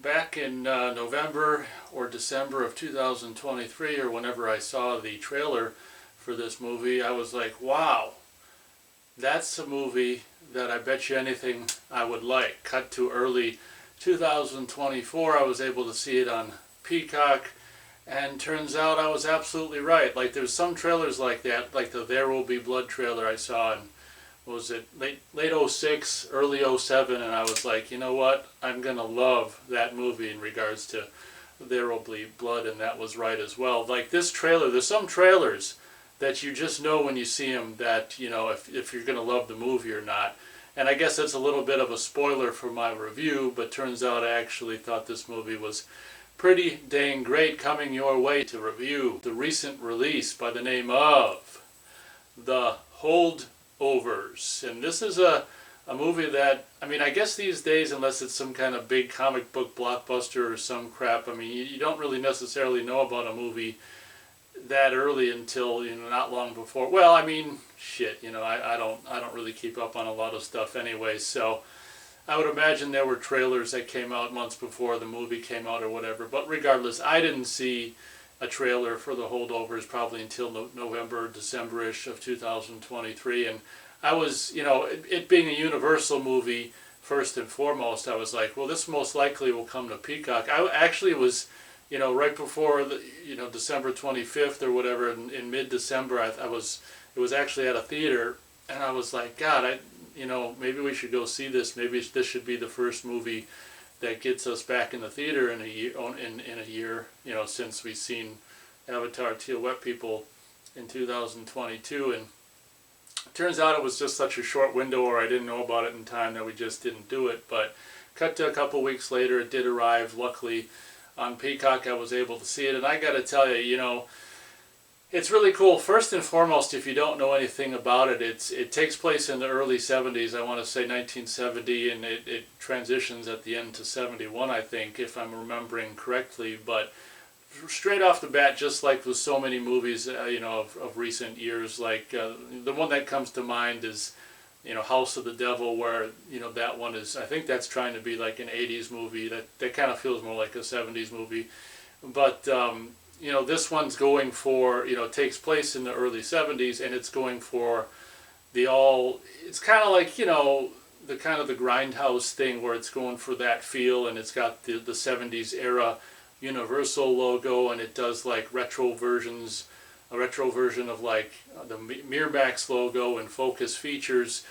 back in November or December of 2023, or whenever I saw the trailer for this movie, I was like, wow, that's a movie that I bet you anything I would like. Cut to early 2024, I was able to see it on Peacock, and turns out I was absolutely right. Like, there's some trailers like that, like the There Will Be Blood trailer I saw in, was it late 06, early 07, and I was like, you know what, I'm going to love that movie in regards to There Will Be Blood, and that was right as well. Like this trailer, there's some trailers that you just know when you see them that, you know, if you're going to love the movie or not. And I guess that's a little bit of a spoiler for my review, but turns out I actually thought this movie was pretty dang great. Coming your way to review the recent release by the name of The Holdovers. And this is a movie that, I mean, I guess these days, unless it's some kind of big comic book blockbuster or some crap, I mean, you don't really necessarily know about a movie that early until, you know, not long before. Well, I mean, shit, you know, I don't really keep up on a lot of stuff anyway, so I would imagine there were trailers that came out months before the movie came out or whatever. But regardless, I didn't see a trailer for The Holdovers probably until November, December-ish of 2023, and I was, you know, it being a Universal movie first and foremost, I was like, well, this most likely will come to Peacock. I actually was, you know, right before the, you know, December 25th or whatever, in mid-December, it was actually at a theater, and I was like, God, you know, maybe we should go see this. Maybe this should be the first movie that gets us back in the theater in a year, you know, since we've seen Avatar: Teal Wet People in 2022, and it turns out it was just such a short window, or I didn't know about it in time, that we just didn't do it. But cut to a couple weeks later, it did arrive, luckily, on Peacock. I was able to see it, and I got to tell you, you know, it's really cool. First and foremost, if you don't know anything about it, it takes place in the early 70s. I want to say 1970, and it transitions at the end to 71, I think, if I'm remembering correctly. But straight off the bat, just like with so many movies, you know, of recent years, like the one that comes to mind is, you know, House of the Devil, where, you know, that one is, I think that's trying to be like an 80s movie. That kind of feels more like a 70s movie. But you know, this one's going for, you know, it takes place in the early 70s, and it's going for it's kind of like, you know, the kind of the grindhouse thing, where it's going for that feel, and it's got the 70s era Universal logo, and it does like a retro version of like the Miramax logo and Focus features.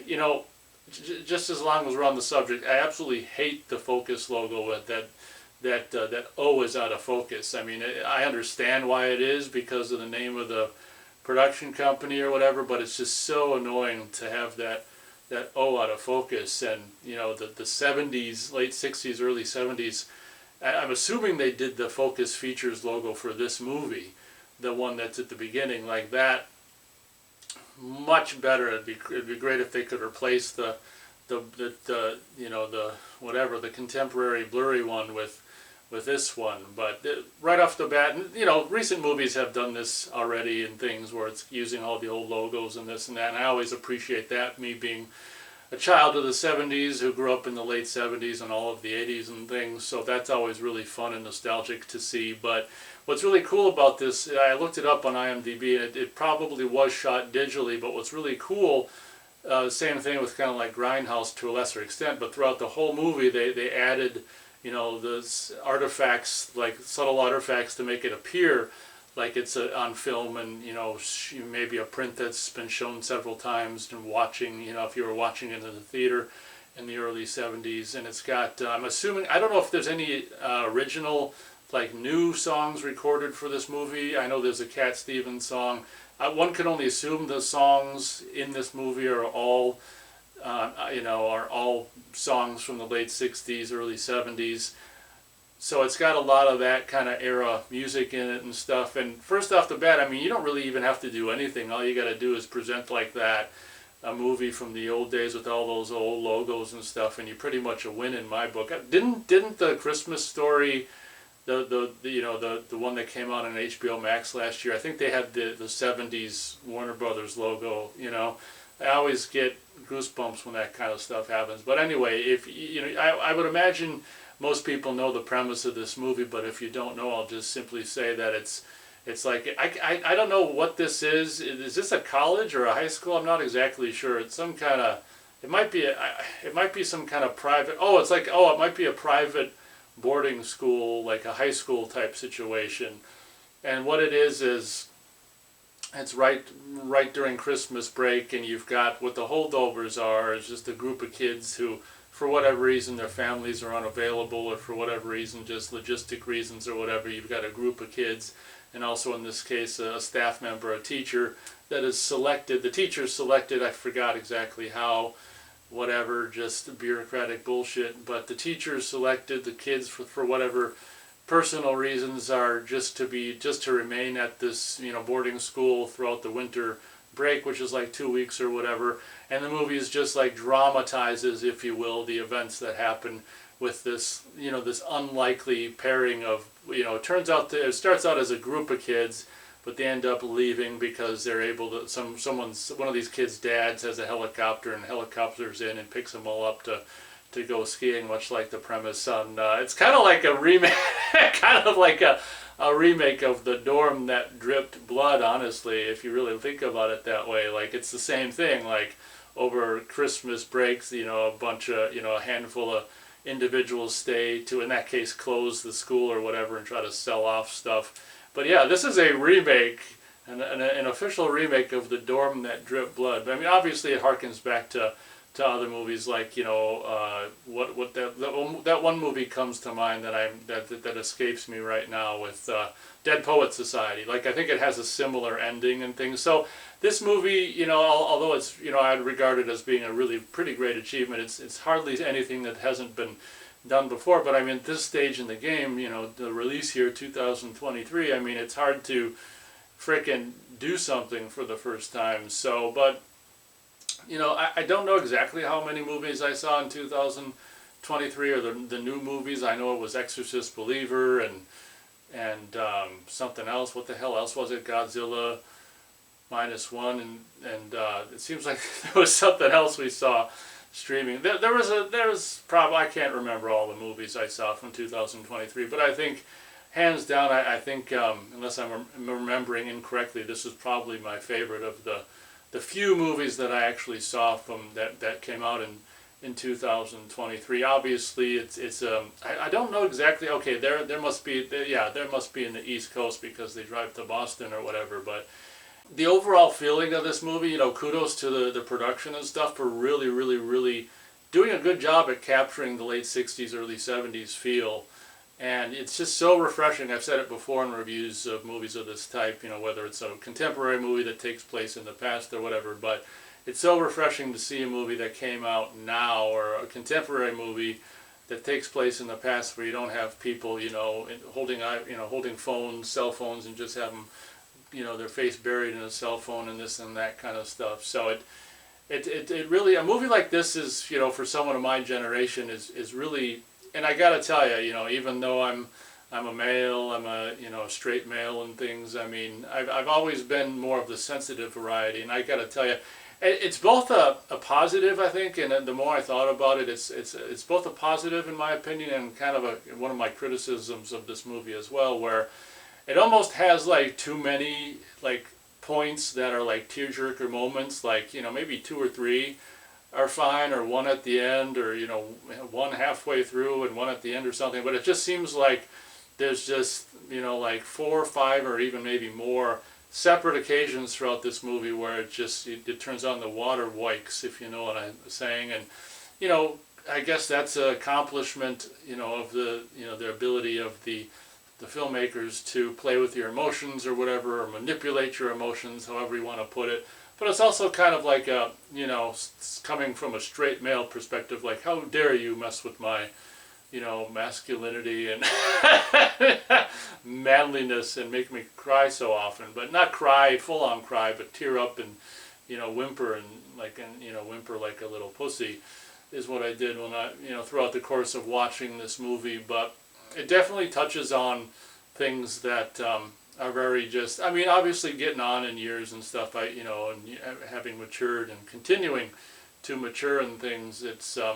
You know, just as long as we're on the subject, I absolutely hate the Focus logo that O is out of focus. I mean, I understand why it is because of the name of the production company or whatever, but it's just so annoying to have that O out of focus. And, you know, the 70s, late 60s, early 70s, I'm assuming they did the Focus Features logo for this movie, the one that's at the beginning, like that. Much better. It'd be great if they could replace the you know, the contemporary blurry one with this one. But right off the bat, you know, recent movies have done this already and things where it's using all the old logos and this and that, and I always appreciate that, me being a child of the 70s who grew up in the late 70s and all of the 80s and things, so that's always really fun and nostalgic to see. But what's really cool about this, I looked it up on IMDb, and it probably was shot digitally, but what's really cool, same thing with kind of like Grindhouse to a lesser extent, but throughout the whole movie they added, you know, those artifacts, like subtle artifacts, to make it appear like it's on film, and, you know, maybe a print that's been shown several times and watching, you know, if you were watching it in the theater in the early 70s. And it's got, I'm assuming, I don't know if there's any original, like, new songs recorded for this movie. I know there's a Cat Stevens song. One can only assume the songs in this movie are all, you know, are all songs from the late 60s, early 70s. So it's got a lot of that kind of era music in it and stuff. And first off the bat, I mean, you don't really even have to do anything. All you got to do is present like that, a movie from the old days with all those old logos and stuff, and you're pretty much a win in my book. Didn't the Christmas Story, the one that came out on HBO Max last year, I think they had the 70s Warner Brothers logo, you know. I always get goosebumps when that kind of stuff happens. But anyway, if you know, I would imagine most people know the premise of this movie, but if you don't know, I'll just simply say that it's like I don't know what this is. Is this a college or a high school? I'm not exactly sure. It's some kind of, it might be some kind of private. Oh, it's like, oh, it might be a private boarding school, like a high school type situation. And what it is it's right during Christmas break, and you've got what the Holdovers are is just a group of kids who, for whatever reason, their families are unavailable, or for whatever reason, just logistic reasons or whatever, you've got a group of kids, and also in this case a staff member, a teacher, that is selected. The teacher's selected, I forgot exactly how, whatever, just bureaucratic bullshit, but the teacher selected the kids for whatever personal reasons are just to remain at this, you know, boarding school throughout the winter break, which is like 2 weeks or whatever. And the movie is just like dramatizes, if you will, the events that happen with this, you know, this unlikely pairing of, you know, it starts out as a group of kids, but they end up leaving because they're able to, one of these kids' dads has a helicopter, and helicopters in and picks them all up to go skiing, much like the premise on, it's kind of like a remake, kind of like a remake of The Dorm That Dripped Blood, honestly, if you really think about it that way. Like, it's the same thing, like, over Christmas breaks, you know, a handful of individuals stay to, in that case, close the school or whatever and try to sell off stuff. But yeah, this is a remake, an official remake of The Dorm That Dripped Blood. I mean, obviously it harkens back to other movies, like, you know, that one movie comes to mind that escapes me right now, with Dead Poets Society. Like, I think it has a similar ending and things. So this movie, you know, although it's, you know, I'd regard it as being a really pretty great achievement, it's hardly anything that hasn't been done before. But I mean, at this stage in the game, you know, the release here, 2023, I mean, it's hard to frickin' do something for the first time. So, but you know, I don't know exactly how many movies I saw in 2023, or the new movies. I know it was Exorcist Believer and something else. What the hell else was it? Godzilla -1, and it seems like there was something else we saw streaming. There was probably, I can't remember all the movies I saw from 2023, but I think hands down, I think unless I'm remembering incorrectly, this is probably my favorite of the few movies that I actually saw from that came out in 2023. Obviously, it's I don't know exactly. Okay, there must be in the East Coast because they drive to Boston or whatever. But the overall feeling of this movie, you know, kudos to the production and stuff for really doing a good job at capturing the late 60s, early 70s feel. And it's just so refreshing. I've said it before in reviews of movies of this type, you know, whether it's a contemporary movie that takes place in the past or whatever, but it's so refreshing to see a movie that came out now, or a contemporary movie that takes place in the past, where you don't have people, you know, holding phones, cell phones, and just have them, you know, their face buried in a cell phone and this and that kind of stuff. So it really, a movie like this is, you know, for someone of my generation is really. And I gotta tell you, you know, even though I'm a male, I'm a, you know, straight male and things, I mean, I've always been more of the sensitive variety, and I gotta tell you, it's both a positive, I think, and the more I thought about it, it's both a positive in my opinion, and kind of one of my criticisms of this movie as well, where it almost has like too many like points that are like tearjerker moments, like, you know, maybe 2 or 3 are fine, or one at the end, or, you know, one halfway through and one at the end or something. But it just seems like there's just, you know, like 4 or 5 or even maybe more separate occasions throughout this movie where it turns on the water wikes, if you know what I'm saying. And, you know, I guess that's an accomplishment, you know, of the, you know, the ability of the filmmakers to play with your emotions or whatever, or manipulate your emotions, however you want to put it. But it's also kind of like a, you know, coming from a straight male perspective, like, how dare you mess with my, you know, masculinity and manliness and make me cry so often. But not cry, full on cry, but tear up and, you know, whimper whimper like a little pussy is what I did when you know, throughout the course of watching this movie. But it definitely touches on things that are very just, I mean, obviously getting on in years and stuff, you know, and having matured and continuing to mature in things, it's, I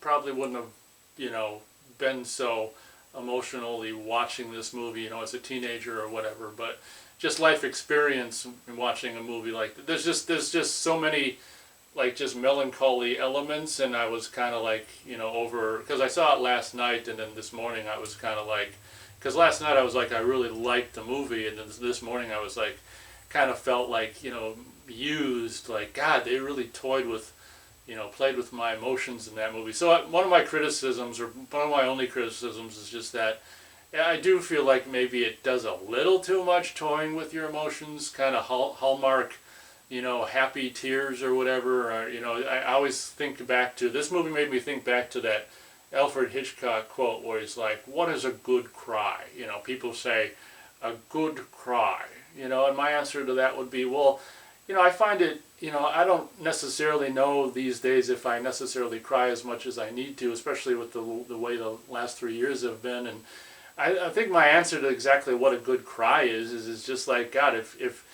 probably wouldn't have, you know, been so emotionally watching this movie, you know, as a teenager or whatever, but just life experience in watching a movie like that. There's just so many like just melancholy elements, and I was kind of like, you know, over, because I saw it last night, and then this morning I was kind of like, because last night I was like, I really liked the movie, and then this morning I was like, kind of felt like, you know, used, like, God, they really toyed with, you know, played with my emotions in that movie. So one of my criticisms, or one of my only criticisms, is just that I do feel like maybe it does a little too much toying with your emotions, kind of Hallmark, you know, happy tears or whatever. Or, you know, I always think back to, this movie made me think back to that Alfred Hitchcock quote where he's like, what is a good cry? You know, people say, a good cry. You know, and my answer to that would be, well, you know, I find it, you know, I don't necessarily know these days if I necessarily cry as much as I need to, especially with the way the last 3 years have been. And I think my answer to exactly what a good cry is just like, God, if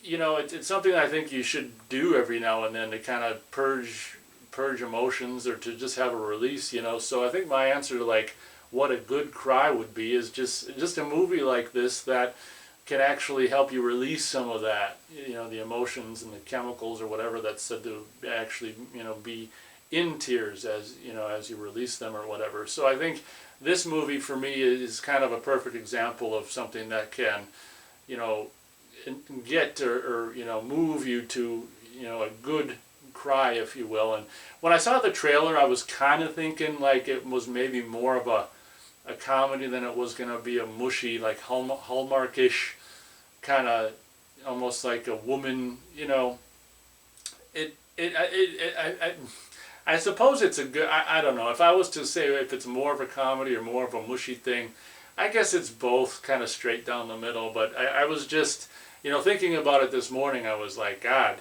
you know, it's something I think you should do every now and then to kind of purge emotions, or to just have a release, you know. So I think my answer to like what a good cry would be is just a movie like this that can actually help you release some of that, you know, the emotions and the chemicals or whatever that's said to actually, you know, be in tears as, you know, as you release them or whatever. So I think this movie for me is kind of a perfect example of something that can, you know, get or you know, move you to, you know, a good cry, if you will. And when I saw the trailer, I was kind of thinking like it was maybe more of a comedy than it was going to be a mushy, like Hallmarkish kind of, almost like a woman, you know. I suppose it's a good, I don't know, if I was to say if it's more of a comedy or more of a mushy thing, I guess it's both kind of straight down the middle. But I was just, you know, thinking about it this morning, I was like, God,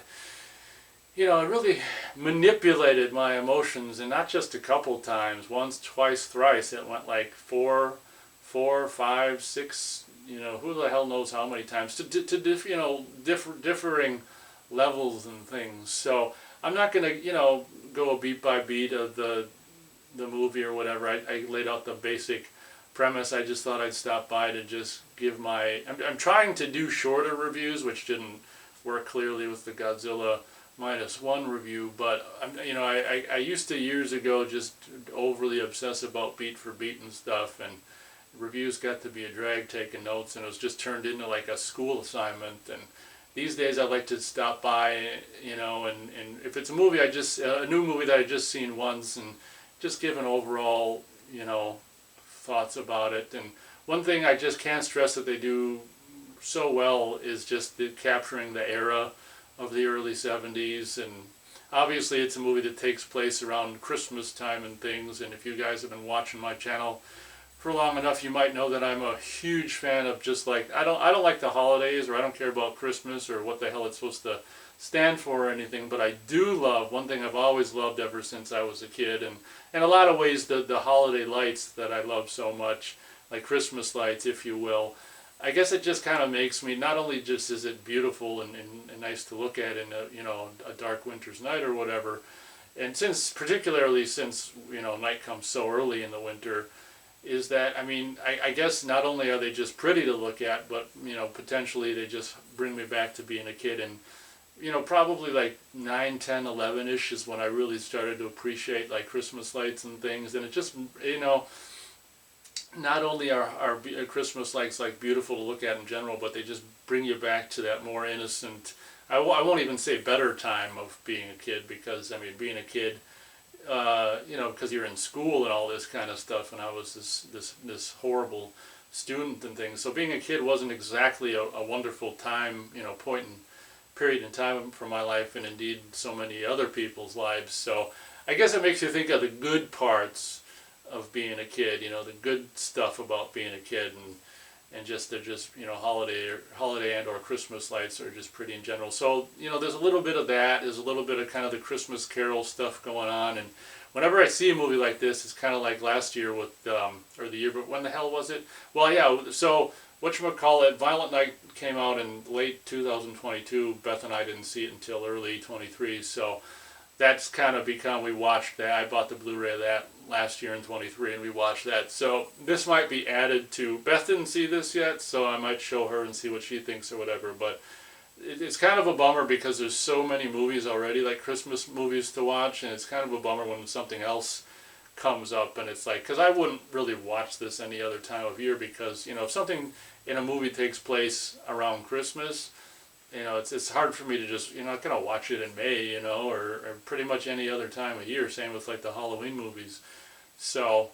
you know, it really manipulated my emotions, and not just a couple times, once, twice, thrice. It went like four, 5, 6, you know, who the hell knows how many times, to you know, differing levels and things. So I'm not going to, you know, go beat by beat of the movie or whatever. I laid out the basic premise. I just thought I'd stop by to just give my, I'm trying to do shorter reviews, which didn't work clearly with the Godzilla -1 review, but you know, I used to years ago just overly obsess about beat for beat and stuff, and reviews got to be a drag taking notes, and it was just turned into like a school assignment. And these days I like to stop by, you know, and if it's a movie a new movie that I just seen once, and just give an overall, you know, thoughts about it. And one thing I just can't stress that they do so well is just capturing the era of the early 70s. And obviously it's a movie that takes place around Christmas time and things, and if you guys have been watching my channel for long enough, you might know that I'm a huge fan of just like, I don't like the holidays, or I don't care about Christmas or what the hell it's supposed to stand for or anything, but I do love, one thing I've always loved ever since I was a kid, and in a lot of ways the holiday lights that I love so much, like Christmas lights, if you will. I guess it just kind of makes me, not only just is it beautiful and nice to look at in a, you know, a dark winter's night or whatever, and particularly since, you know, night comes so early in the winter, is that, I mean, I guess not only are they just pretty to look at, but, you know, potentially they just bring me back to being a kid. And, you know, probably like 9, 10, 11-ish is when I really started to appreciate like Christmas lights and things. And it just, you know, not only are Christmas lights like beautiful to look at in general, but they just bring you back to that more innocent, I won't even say better time of being a kid, because I mean, being a kid, you know, because you're in school and all this kind of stuff, and I was this horrible student and things. So being a kid wasn't exactly a wonderful time, you know, period in time for my life, and indeed so many other people's lives. So I guess it makes you think of the good parts of being a kid, you know, the good stuff about being a kid, and just they're just, you know, holiday and or Christmas lights are just pretty in general. So, you know, there's a little bit of that, there's a little bit of kind of the Christmas Carol stuff going on. And whenever I see a movie like this, it's kind of like last year with, or the year, but when the hell was it? Well, yeah, so whatchamacallit, Violent Night came out in late 2022. Beth and I didn't see it until early 23, so that's kind of become, we watched that, I bought the Blu-ray of that last year in 23, and we watched that. So this might be added to. Beth didn't see this yet, so I might show her and see what she thinks or whatever. But it's kind of a bummer because there's so many movies already, like Christmas movies to watch, and it's kind of a bummer when something else comes up, and it's like, because I wouldn't really watch this any other time of year, because, you know, if something in a movie takes place around Christmas, you know, it's hard for me to just, you're not going to watch it in May, you know, or pretty much any other time of year. Same with like the Halloween movies. So,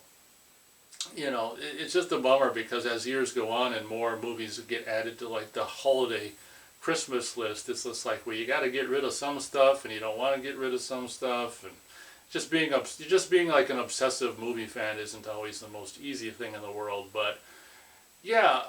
you know, it's just a bummer because as years go on and more movies get added to like the holiday Christmas list, it's just like, well, you got to get rid of some stuff and you don't want to get rid of some stuff, and just being like an obsessive movie fan isn't always the most easy thing in the world. But yeah,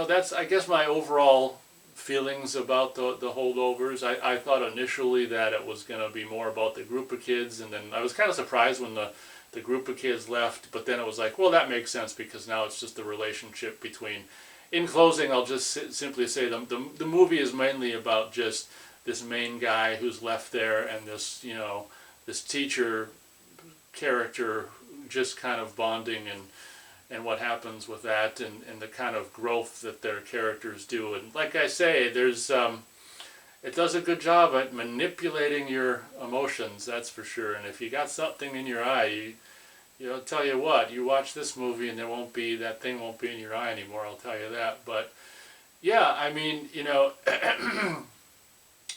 that's, I guess, my overall feelings about the Holdovers. I thought initially that it was going to be more about the group of kids, and then I was kind of surprised when the group of kids left, but then it was like, well, that makes sense because now it's just the relationship between. In closing, I'll just simply say the movie is mainly about just this main guy who's left there and this, you know, this teacher character just kind of bonding and what happens with that, and the kind of growth that their characters do. And like I say, there's it does a good job at manipulating your emotions, that's for sure. And if you got something in your eye, I'll tell you what, you watch this movie and that thing won't be in your eye anymore, I'll tell you that. But yeah, I mean, you know,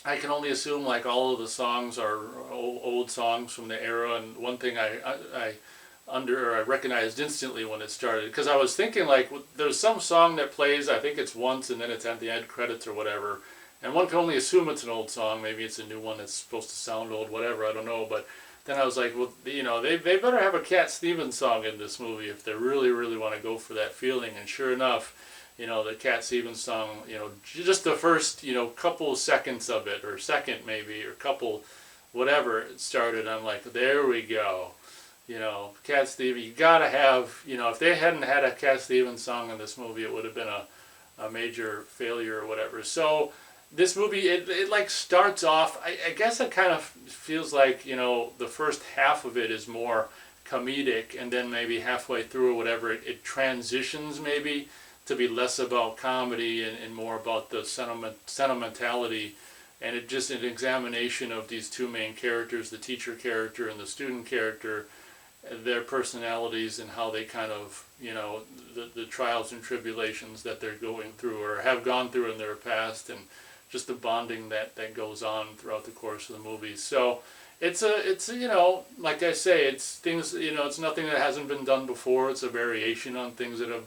I can only assume like all of the songs are old songs from the era. And one thing I recognized instantly when it started, because I was thinking like there's some song that plays, I think it's once and then it's at the end credits or whatever, and one can only assume it's an old song. Maybe it's a new one that's supposed to sound old, whatever, I don't know. But then I was like, well, you know, they better have a Cat Stevens song in this movie if they really, really want to go for that feeling. And sure enough, you know, the Cat Stevens song, you know, just the first, you know, couple seconds of it, or second maybe, or couple, whatever it started, I'm like, there we go. You know, Cat Stevens, you gotta have, you know, if they hadn't had a Cat Stevens song in this movie, it would have been a major failure or whatever. So this movie, it like starts off, I guess it kind of feels like, you know, the first half of it is more comedic, and then maybe halfway through or whatever, it transitions maybe to be less about comedy and more about the sentimentality, and it just an examination of these two main characters, the teacher character and the student character, their personalities and how they kind of, you know, the trials and tribulations that they're going through or have gone through in their past, and just the bonding that goes on throughout the course of the movie. So it's you know, like I say, it's things, you know, it's nothing that hasn't been done before. It's a variation on things that have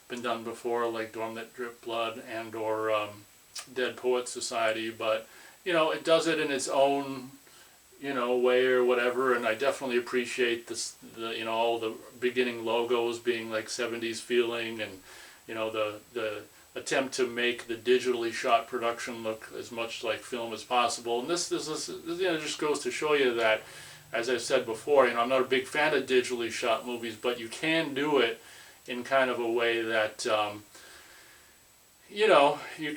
been done before, like Dorm That Drip Blood and or Dead Poets Society. But you know, it does it in its own, you know, way or whatever. And I definitely appreciate this, you know, all the beginning logos being like 70s feeling, and you know, the attempt to make the digitally shot production look as much like film as possible. And this you know, just goes to show you that, as I've said before, you know, I'm not a big fan of digitally shot movies, but you can do it in kind of a way that, you know, you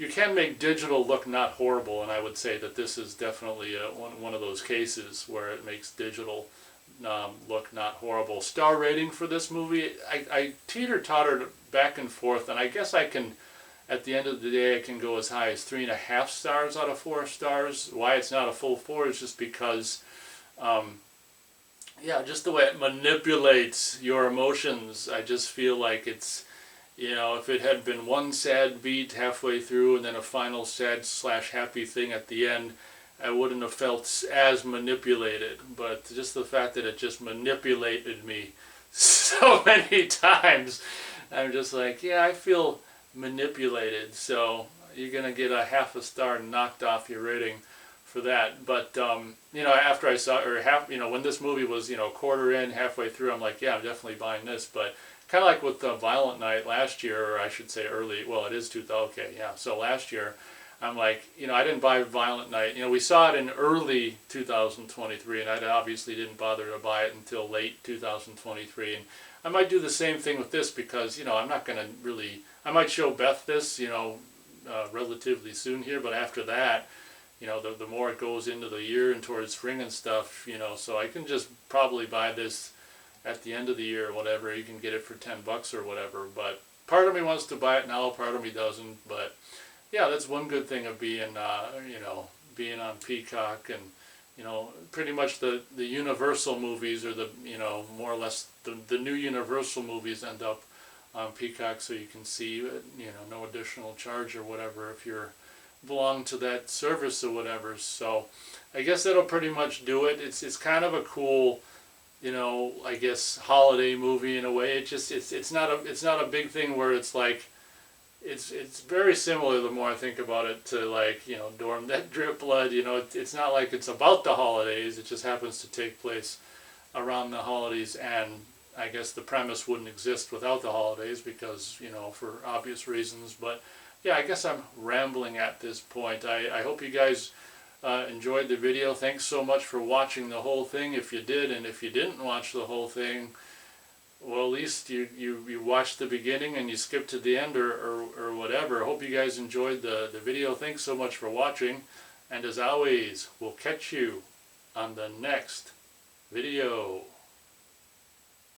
can make digital look not horrible. And I would say that this is definitely one of those cases where it makes digital look not horrible. Star rating for this movie, I teeter-tottered back and forth, and I guess I can, at the end of the day, I can go as high as 3.5 stars out of 4 stars. Why it's not a full 4 is just because, yeah, just the way it manipulates your emotions. I just feel like it's, you know, if it had been one sad beat halfway through and then a final sad/happy thing at the end, I wouldn't have felt as manipulated. But just the fact that it just manipulated me so many times, I'm just like, yeah, I feel manipulated. So you're going to get a 0.5 star knocked off your rating for that. But, you know, after I saw, or you know, when this movie was, you know, quarter in, halfway through, I'm like, yeah, I'm definitely buying this. But kind of like with Violent Night last year, or I should say early, well, it is 2000, okay, yeah. So last year, I'm like, you know, I didn't buy Violent Night. You know, we saw it in early 2023, and I obviously didn't bother to buy it until late 2023. And I might do the same thing with this because, you know, I'm not going to really, I might show Beth this, you know, relatively soon here, but after that, you know, the more it goes into the year and towards spring and stuff, you know, so I can just probably buy this at the end of the year or whatever. You can get it for $10 or whatever, but part of me wants to buy it now, part of me doesn't. But yeah, that's one good thing of being, you know, being on Peacock. And you know, pretty much the Universal movies, or the, you know, more or less the new Universal movies end up on Peacock, so you can see, you know, no additional charge or whatever if you're belong to that service or whatever. So I guess that'll pretty much do it. It's kind of a cool, you know, I guess holiday movie in a way. It's not a big thing where it's like, it's very similar, the more I think about it, to, like, you know, Dorm That Drip Blood. You know, it's not like it's about the holidays. It just happens to take place around the holidays, and I guess the premise wouldn't exist without the holidays because, you know, for obvious reasons. But yeah, I guess I'm rambling at this point. I hope you guys enjoyed the video. Thanks so much for watching the whole thing, if you did. And if you didn't watch the whole thing, well, at least you watched the beginning and you skipped to the end, or whatever. I hope you guys enjoyed the video. Thanks so much for watching. And as always, we'll catch you on the next video.